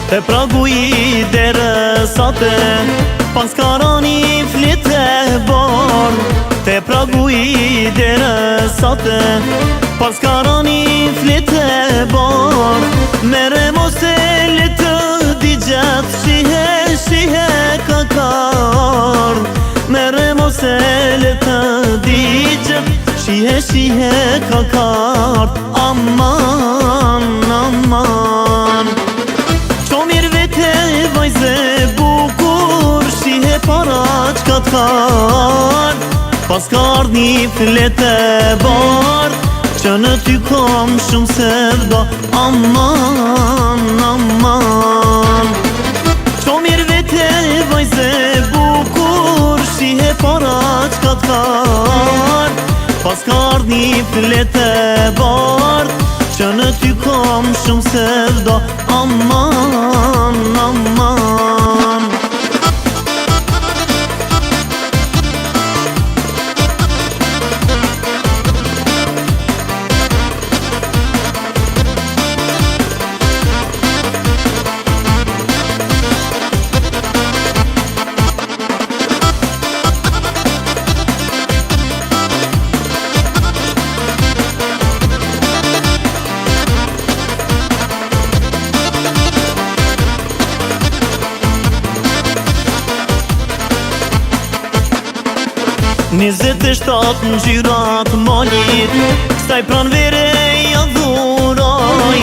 Te pragu I deresate Pas karani flite bar Te pragu I deresate Pas karani flite bar Mere mose litë digjet Shihe kakar Mere mose litë digjet Shihe kakar Aman, aman Qo mirë vete vajze bukur Shihe para qka t'kar Pas kar një flete bar Që në ty kam shumë sevda Aman, aman Qo mirë vete vajze bukur Shihe para qka t'kar Pas kar një flete bar Që në ty kam shumë sevda Aman, aman Nizet e shtat në gjyrat malit Staj pran vere ja dhuraj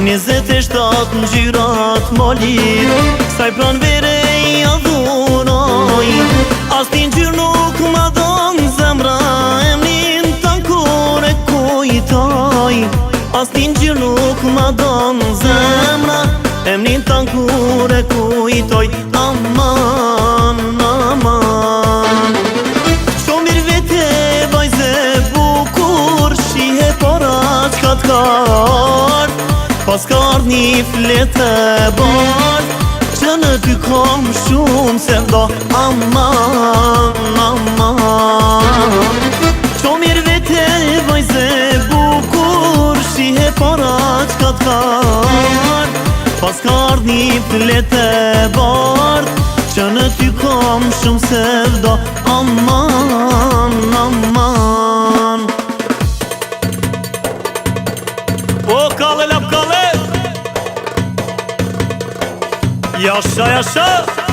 Nizet e shtat në gjyrat malit Staj pran vere ja dhuraj As t'in gjyr nuk ma donë zemra Emnin tankore kujtaj As t'in gjyr nuk ma donë zemra Emnin tankore kujtaj Aman, aman Pas kar një flete bar Që në ty kam shumë sevda Aman, aman Qo mirë vete vajze bukur Shihe para qka t'kar Pas kar një flete bar Që në ty kam shumë sevda Aman, aman O kalle lap kalle Yaşa yaşa